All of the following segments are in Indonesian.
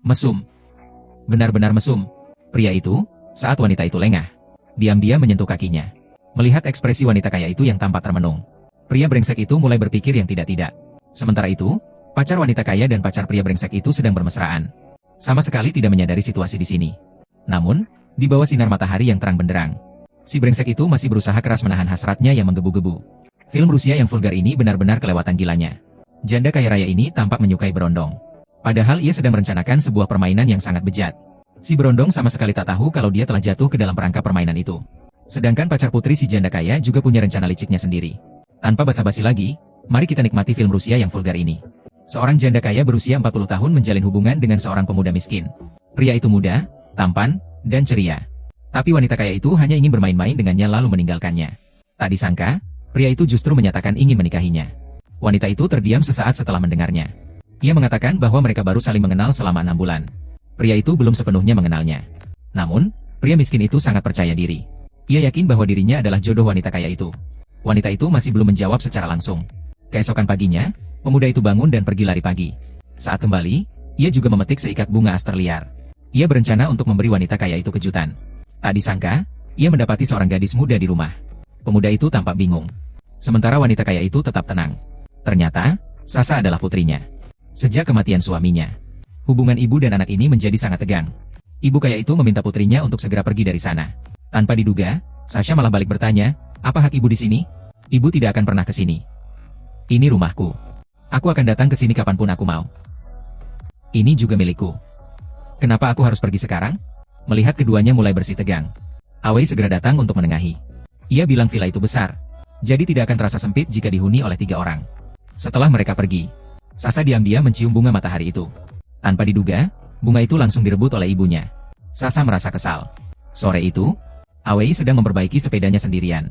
Mesum. Benar-benar mesum. Pria itu, saat wanita itu lengah, diam-diam menyentuh kakinya. Melihat ekspresi wanita kaya itu yang tampak termenung, pria brengsek itu mulai berpikir yang tidak-tidak. Sementara itu, pacar wanita kaya dan pacar pria brengsek itu sedang bermesraan. Sama sekali tidak menyadari situasi di sini. Namun, di bawah sinar matahari yang terang benderang, si brengsek itu masih berusaha keras menahan hasratnya yang menggebu-gebu. Film Rusia yang vulgar ini benar-benar kelewatan gilanya. Janda kaya raya ini tampak menyukai berondong. Padahal ia sedang merencanakan sebuah permainan yang sangat bejat. Si berondong sama sekali tak tahu kalau dia telah jatuh ke dalam perangkap permainan itu. Sedangkan pacar putri si janda kaya juga punya rencana liciknya sendiri. Tanpa basa-basi lagi, mari kita nikmati film Rusia yang vulgar ini. Seorang janda kaya berusia 40 tahun menjalin hubungan dengan seorang pemuda miskin. Pria itu muda, tampan, dan ceria. Tapi wanita kaya itu hanya ingin bermain-main dengannya lalu meninggalkannya. Tak disangka, pria itu justru menyatakan ingin menikahinya. Wanita itu terdiam sesaat setelah mendengarnya. Ia mengatakan bahwa mereka baru saling mengenal selama 6 bulan. Pria itu belum sepenuhnya mengenalnya. Namun, pria miskin itu sangat percaya diri. Ia yakin bahwa dirinya adalah jodoh wanita kaya itu. Wanita itu masih belum menjawab secara langsung. Keesokan paginya, pemuda itu bangun dan pergi lari pagi. Saat kembali, ia juga memetik seikat bunga aster liar. Ia berencana untuk memberi wanita kaya itu kejutan. Tak disangka, ia mendapati seorang gadis muda di rumah. Pemuda itu tampak bingung. Sementara wanita kaya itu tetap tenang. Ternyata, Sasa adalah putrinya. Sejak kematian suaminya, hubungan ibu dan anak ini menjadi sangat tegang. Ibu kaya itu meminta putrinya untuk segera pergi dari sana. Tanpa diduga, Sasha malah balik bertanya, "Apa hak ibu di sini? Ibu tidak akan pernah ke sini. Ini rumahku. Aku akan datang ke sini kapanpun aku mau. Ini juga milikku. Kenapa aku harus pergi sekarang?" Melihat keduanya mulai bersih tegang, Awei segera datang untuk menengahi. Ia bilang villa itu besar, jadi tidak akan terasa sempit jika dihuni oleh 3 orang. Setelah mereka pergi, Sasa diam-diam mencium bunga matahari itu. Tanpa diduga, bunga itu langsung direbut oleh ibunya. Sasa merasa kesal. Sore itu, Awei sedang memperbaiki sepedanya sendirian.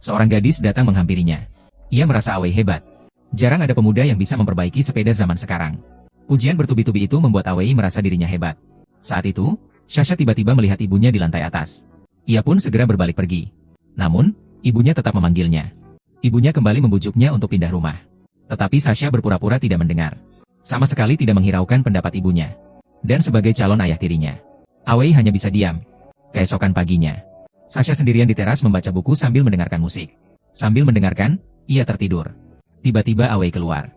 Seorang gadis datang menghampirinya. Ia merasa Awei hebat. Jarang ada pemuda yang bisa memperbaiki sepeda zaman sekarang. Pujian bertubi-tubi itu membuat Awei merasa dirinya hebat. Saat itu, Sasha tiba-tiba melihat ibunya di lantai atas. Ia pun segera berbalik pergi. Namun, ibunya tetap memanggilnya. Ibunya kembali membujuknya untuk pindah rumah. Tetapi Sasha berpura-pura tidak mendengar. Sama sekali tidak menghiraukan pendapat ibunya. Dan sebagai calon ayah tirinya, Awei hanya bisa diam. Keesokan paginya, Sasha sendirian di teras membaca buku sambil mendengarkan musik. Sambil mendengarkan, ia tertidur. Tiba-tiba Awei keluar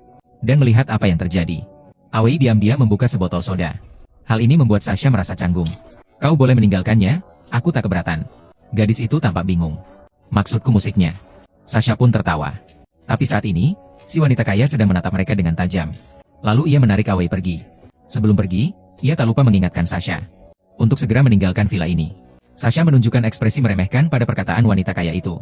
dan melihat apa yang terjadi. Awei diam-diam membuka sebotol soda. Hal ini membuat Sasha merasa canggung. "Kau boleh meninggalkannya, aku tak keberatan." Gadis itu tampak bingung. "Maksudku musiknya." Sasha pun tertawa. Tapi saat ini, si wanita kaya sedang menatap mereka dengan tajam. Lalu ia menarik Awei pergi. Sebelum pergi, ia tak lupa mengingatkan Sasha untuk segera meninggalkan villa ini. Sasha menunjukkan ekspresi meremehkan pada perkataan wanita kaya itu.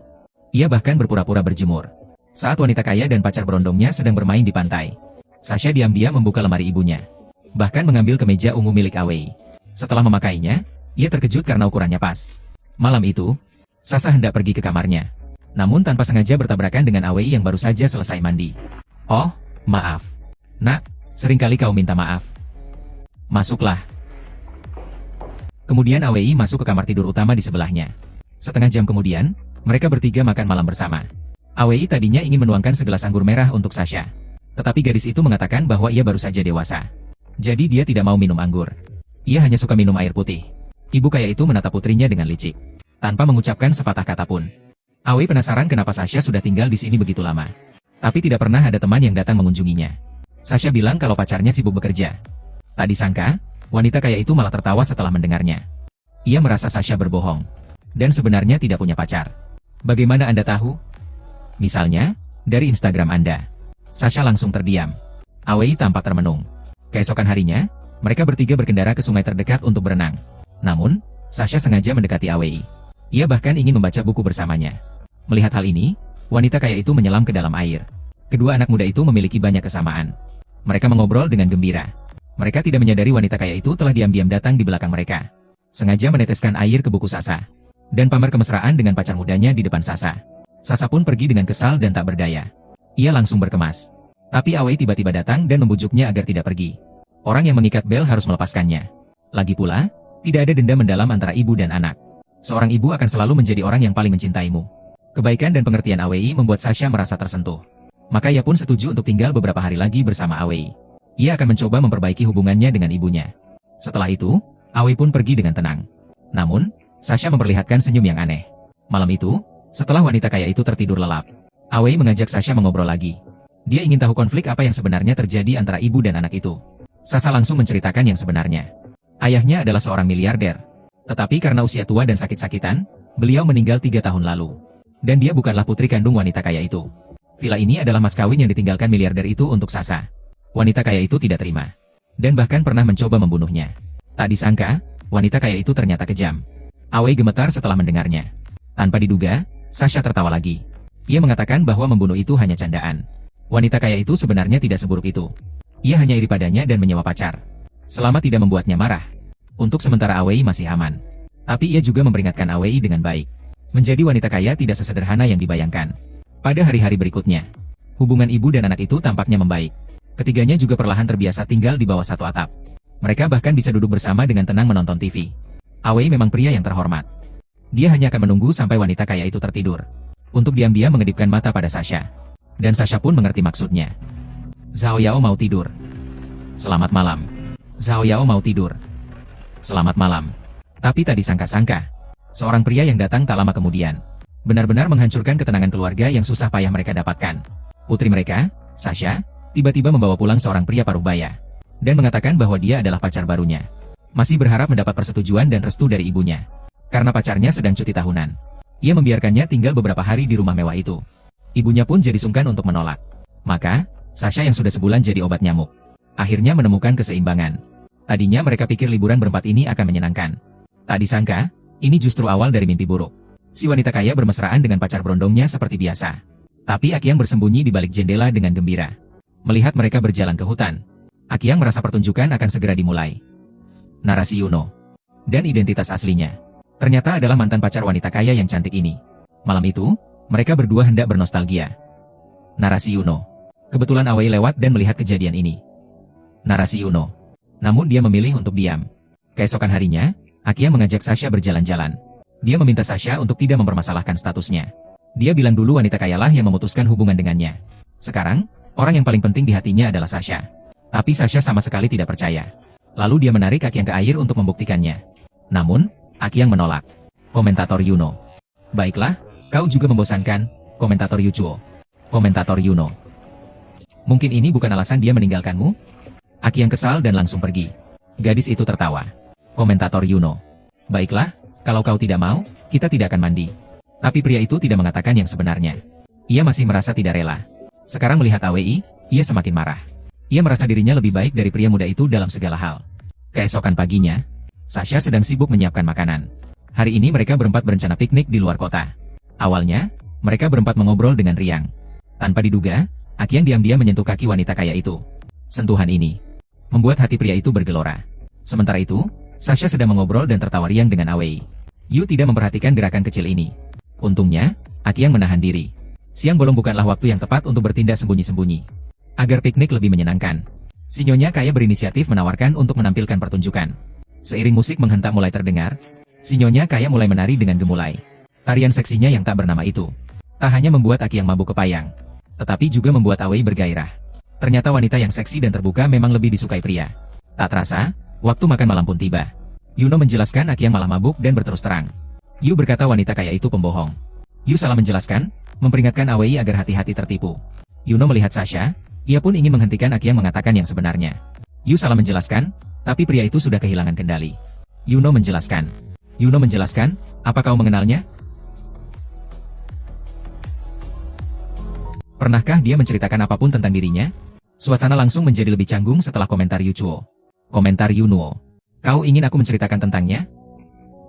Ia bahkan berpura-pura berjemur. Saat wanita kaya dan pacar berondongnya sedang bermain di pantai, Sasha diam-diam membuka lemari ibunya. Bahkan mengambil kemeja ungu milik Awei. Setelah memakainya, ia terkejut karena ukurannya pas. Malam itu, Sasha hendak pergi ke kamarnya. Namun tanpa sengaja bertabrakan dengan Awei yang baru saja selesai mandi. "Oh, maaf. Nak, seringkali kau minta maaf. Masuklah." Kemudian Awei masuk ke kamar tidur utama di sebelahnya. Setengah jam kemudian, mereka bertiga makan malam bersama. Awei tadinya ingin menuangkan segelas anggur merah untuk Sasha. Tetapi gadis itu mengatakan bahwa ia baru saja dewasa. Jadi dia tidak mau minum anggur. Ia hanya suka minum air putih. Ibu kaya itu menatap putrinya dengan licik, tanpa mengucapkan sepatah kata pun. Awei penasaran kenapa Sasha sudah tinggal di sini begitu lama. Tapi tidak pernah ada teman yang datang mengunjunginya. Sasha bilang kalau pacarnya sibuk bekerja. Tak disangka, wanita kaya itu malah tertawa setelah mendengarnya. Ia merasa Sasha berbohong. Dan sebenarnya tidak punya pacar. "Bagaimana Anda tahu?" "Misalnya, dari Instagram Anda." Sasha langsung terdiam. Awei tampak termenung. Keesokan harinya, mereka bertiga berkendara ke sungai terdekat untuk berenang. Namun, Sasha sengaja mendekati Awei. Ia bahkan ingin membaca buku bersamanya. Melihat hal ini, wanita kaya itu menyelam ke dalam air. Kedua anak muda itu memiliki banyak kesamaan. Mereka mengobrol dengan gembira. Mereka tidak menyadari wanita kaya itu telah diam-diam datang di belakang mereka. Sengaja meneteskan air ke buku Sasha. Dan pamer kemesraan dengan pacar mudanya di depan Sasha. Sasha pun pergi dengan kesal dan tak berdaya. Ia langsung berkemas. Tapi Awei tiba-tiba datang dan membujuknya agar tidak pergi. Orang yang mengikat bel harus melepaskannya. Lagi pula, tidak ada dendam mendalam antara ibu dan anak. Seorang ibu akan selalu menjadi orang yang paling mencintaimu. Kebaikan dan pengertian Awei membuat Sasha merasa tersentuh. Maka ia pun setuju untuk tinggal beberapa hari lagi bersama Awei. Ia akan mencoba memperbaiki hubungannya dengan ibunya. Setelah itu, Awei pun pergi dengan tenang. Namun, Sasha memperlihatkan senyum yang aneh. Malam itu, setelah wanita kaya itu tertidur lelap, Awei mengajak Sasha mengobrol lagi. Dia ingin tahu konflik apa yang sebenarnya terjadi antara ibu dan anak itu. Sasha langsung menceritakan yang sebenarnya. Ayahnya adalah seorang miliarder. Tetapi karena usia tua dan sakit-sakitan, beliau meninggal 3 tahun lalu. Dan dia bukanlah putri kandung wanita kaya itu. Villa ini adalah mas kawin yang ditinggalkan miliarder itu untuk Sasha. Wanita kaya itu tidak terima. Dan bahkan pernah mencoba membunuhnya. Tak disangka, wanita kaya itu ternyata kejam. Awei gemetar setelah mendengarnya. Tanpa diduga, Sasha tertawa lagi. Ia mengatakan bahwa membunuh itu hanya candaan. Wanita kaya itu sebenarnya tidak seburuk itu. Ia hanya iri padanya dan menyewa pacar. Selama tidak membuatnya marah. Untuk sementara Awei masih aman. Tapi ia juga memperingatkan Awei dengan baik. Menjadi wanita kaya tidak sesederhana yang dibayangkan. Pada hari-hari berikutnya, hubungan ibu dan anak itu tampaknya membaik. Ketiganya juga perlahan terbiasa tinggal di bawah satu atap. Mereka bahkan bisa duduk bersama dengan tenang menonton TV. Awei memang pria yang terhormat. Dia hanya akan menunggu sampai wanita kaya itu tertidur. Untuk diam-diam mengedipkan mata pada Sasha. Dan Sasha pun mengerti maksudnya. Zhao Yao mau tidur. Selamat malam. Zhao Yao mau tidur. Selamat malam. Tapi tak disangka-sangka, seorang pria yang datang tak lama kemudian, benar-benar menghancurkan ketenangan keluarga yang susah payah mereka dapatkan. Putri mereka, Sasha, tiba-tiba membawa pulang seorang pria paruh baya. Dan mengatakan bahwa dia adalah pacar barunya. Masih berharap mendapat persetujuan dan restu dari ibunya. Karena pacarnya sedang cuti tahunan. Ia membiarkannya tinggal beberapa hari di rumah mewah itu. Ibunya pun jadi sungkan untuk menolak. Maka, Sasha yang sudah sebulan jadi obat nyamuk. Akhirnya menemukan keseimbangan. Tadinya mereka pikir liburan berempat ini akan menyenangkan. Tak disangka, ini justru awal dari mimpi buruk. Si wanita kaya bermesraan dengan pacar berondongnya seperti biasa. Tapi Akyang bersembunyi di balik jendela dengan gembira. Melihat mereka berjalan ke hutan, Akyang merasa pertunjukan akan segera dimulai. Narasi Yuno. Dan identitas aslinya. Ternyata adalah mantan pacar wanita kaya yang cantik ini. Malam itu, mereka berdua hendak bernostalgia. Narasi Yuno. Kebetulan Awei lewat dan melihat kejadian ini. Narasi Yuno. Namun dia memilih untuk diam. Keesokan harinya, Akyang mengajak Sasha berjalan-jalan. Dia meminta Sasha untuk tidak mempermasalahkan statusnya. Dia bilang dulu wanita kayalah yang memutuskan hubungan dengannya. Sekarang, orang yang paling penting di hatinya adalah Sasha. Tapi Sasha sama sekali tidak percaya. Lalu dia menarik Akyang ke air untuk membuktikannya. Namun, Akyang menolak. Komentator Yuno. Baiklah, kau juga membosankan, komentator Yuchuo. Komentator Yuno. Mungkin ini bukan alasan dia meninggalkanmu? Akyang kesal dan langsung pergi. Gadis itu tertawa. Komentator Yuno. Baiklah, kalau kau tidak mau, kita tidak akan mandi. Tapi pria itu tidak mengatakan yang sebenarnya. Ia masih merasa tidak rela. Sekarang melihat Awei, ia semakin marah. Ia merasa dirinya lebih baik dari pria muda itu dalam segala hal. Keesokan paginya, Sasha sedang sibuk menyiapkan makanan. Hari ini mereka berempat berencana piknik di luar kota. Awalnya, mereka berempat mengobrol dengan riang. Tanpa diduga, Akyang diam-diam menyentuh kaki wanita kaya itu. Sentuhan ini membuat hati pria itu bergelora. Sementara itu, Sasha sedang mengobrol dan tertawa riang dengan Awei. Yu tidak memperhatikan gerakan kecil ini. Untungnya, Akyang menahan diri. Siang bolong bukanlah waktu yang tepat untuk bertindak sembunyi-sembunyi. Agar piknik lebih menyenangkan, si nyonya kaya berinisiatif menawarkan untuk menampilkan pertunjukan. Seiring musik menghentak mulai terdengar, si nyonya kaya mulai menari dengan gemulai. Tarian seksinya yang tak bernama itu tak hanya membuat Akyang mabuk kepayang, tetapi juga membuat Awei bergairah. Ternyata wanita yang seksi dan terbuka memang lebih disukai pria. Tak terasa, waktu makan malam pun tiba. Yuno menjelaskan Akyang malah mabuk dan berterus terang. Yu berkata wanita kaya itu pembohong. Yu salah menjelaskan, memperingatkan Awei agar hati-hati tertipu. Yuno melihat Sasha, ia pun ingin menghentikan Akyang mengatakan yang sebenarnya. Yu salah menjelaskan, tapi pria itu sudah kehilangan kendali. Yuno menjelaskan. Yuno menjelaskan, apa kau mengenalnya? Pernahkah dia menceritakan apapun tentang dirinya? Suasana langsung menjadi lebih canggung setelah komentar Yuchuo. Komentar Yunuo. Kau ingin aku menceritakan tentangnya?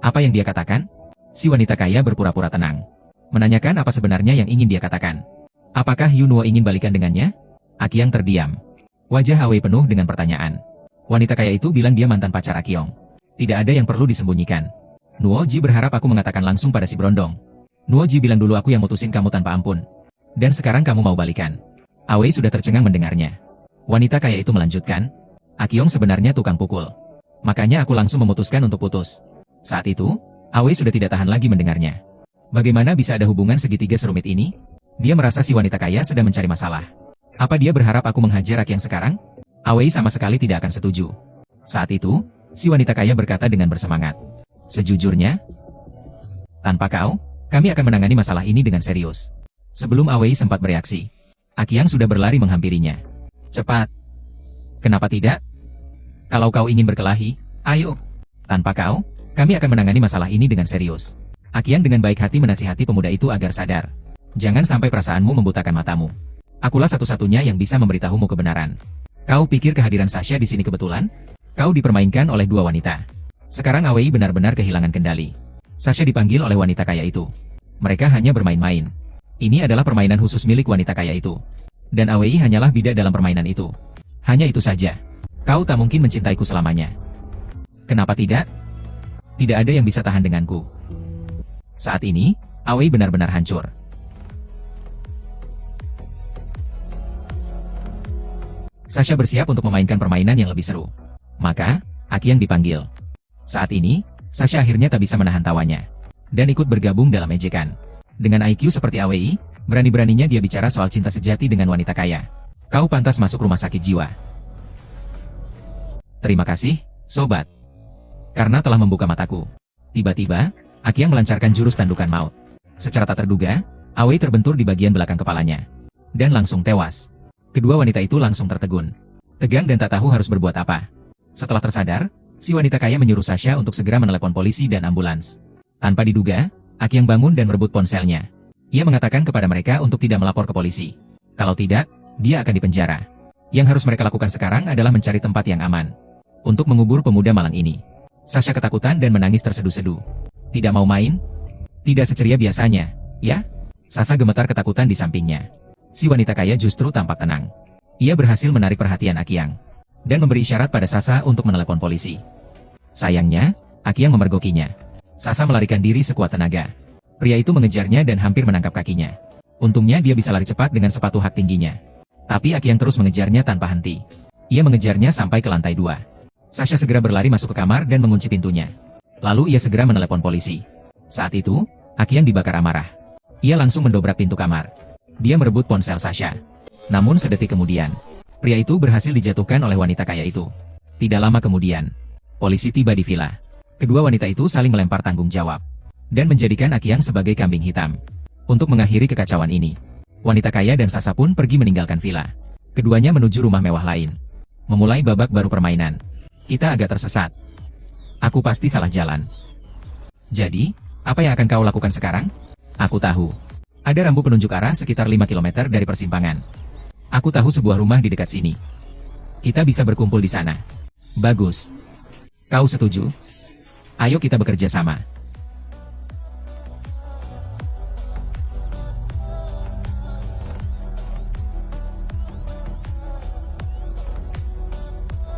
Apa yang dia katakan? Si wanita kaya berpura-pura tenang. Menanyakan apa sebenarnya yang ingin dia katakan. Apakah Yunuo ingin balikan dengannya? Akyang terdiam. Wajah Awei penuh dengan pertanyaan. Wanita kaya itu bilang dia mantan pacar Akyong. Tidak ada yang perlu disembunyikan. Nuoji berharap aku mengatakan langsung pada si berondong. Nuoji bilang dulu aku yang mutusin kamu tanpa ampun. Dan sekarang kamu mau balikan. Awei sudah tercengang mendengarnya. Wanita kaya itu melanjutkan. Akyong sebenarnya tukang pukul. Makanya aku langsung memutuskan untuk putus. Saat itu, Awei sudah tidak tahan lagi mendengarnya. Bagaimana bisa ada hubungan segitiga serumit ini? Dia merasa si wanita kaya sedang mencari masalah. Apa dia berharap aku menghajar Akyang sekarang? Awei sama sekali tidak akan setuju. Saat itu, Si wanita kaya berkata dengan bersemangat. Sejujurnya, tanpa kau, kami akan menangani masalah ini dengan serius. Sebelum Awei sempat bereaksi, Akiang sudah berlari menghampirinya. Cepat. Kenapa tidak? Kalau kau ingin berkelahi, ayo. Tanpa kau, kami akan menangani masalah ini dengan serius. Akiang dengan baik hati menasihati pemuda itu agar sadar. Jangan sampai perasaanmu membutakan matamu. Akulah satu-satunya yang bisa memberitahumu kebenaran. Kau pikir kehadiran Sasha di sini kebetulan? Kau dipermainkan oleh dua wanita. Sekarang Awei benar-benar kehilangan kendali. Sasha dipanggil oleh wanita kaya itu. Mereka hanya bermain-main. Ini adalah permainan khusus milik wanita kaya itu. Dan Awei hanyalah bidak dalam permainan itu. Hanya itu saja. Kau tak mungkin mencintaiku selamanya. Kenapa tidak? Tidak ada yang bisa tahan denganku. Saat ini, Awei benar-benar hancur. Sasha bersiap untuk memainkan permainan yang lebih seru. Maka, Akiang dipanggil. Saat ini, Sasha akhirnya tak bisa menahan tawanya. Dan ikut bergabung dalam ejekan. Dengan IQ seperti Awei, berani-beraninya dia bicara soal cinta sejati dengan wanita kaya. Kau pantas masuk rumah sakit jiwa. Terima kasih, sobat. Karena telah membuka mataku. Tiba-tiba, Akiang melancarkan jurus tandukan maut. Secara tak terduga, Awei terbentur di bagian belakang kepalanya. Dan langsung tewas. Kedua wanita itu langsung tertegun. Tegang dan tak tahu harus berbuat apa. Setelah tersadar, si wanita kaya menyuruh Sasha untuk segera menelepon polisi dan ambulans. Tanpa diduga, Akiang bangun dan merebut ponselnya. Ia mengatakan kepada mereka untuk tidak melapor ke polisi. Kalau tidak, dia akan dipenjara. Yang harus mereka lakukan sekarang adalah mencari tempat yang aman. Untuk mengubur pemuda malang ini. Sasha ketakutan dan menangis terseduh-seduh. Tidak mau main? Tidak seceria biasanya, ya? Sasha gemetar ketakutan di sampingnya. Si wanita kaya justru tampak tenang. Ia berhasil menarik perhatian Akiang. Dan memberi isyarat pada Sasha untuk menelepon polisi. Sayangnya, Akiang memergokinya. Sasha melarikan diri sekuat tenaga. Pria itu mengejarnya dan hampir menangkap kakinya. Untungnya dia bisa lari cepat dengan sepatu hak tingginya. Tapi Akiang terus mengejarnya tanpa henti. Ia mengejarnya sampai ke lantai 2. Sasha segera berlari masuk ke kamar dan mengunci pintunya. Lalu ia segera menelepon polisi. Saat itu, Akiang dibakar amarah. Ia langsung mendobrak pintu kamar. Dia merebut ponsel Sasha. Namun sedetik kemudian, pria itu berhasil dijatuhkan oleh wanita kaya itu. Tidak lama kemudian, polisi tiba di villa. Kedua wanita itu saling melempar tanggung jawab. Dan menjadikan Akiang sebagai kambing hitam. Untuk mengakhiri kekacauan ini, wanita kaya dan Sasha pun pergi meninggalkan villa. Keduanya menuju rumah mewah lain. Memulai babak baru permainan. Kita agak tersesat. Aku pasti salah jalan. Jadi, apa yang akan kau lakukan sekarang? Aku tahu. Ada rambu penunjuk arah sekitar 5 km dari persimpangan. Aku tahu sebuah rumah di dekat sini. Kita bisa berkumpul di sana. Bagus. Kau setuju? Ayo kita bekerja sama.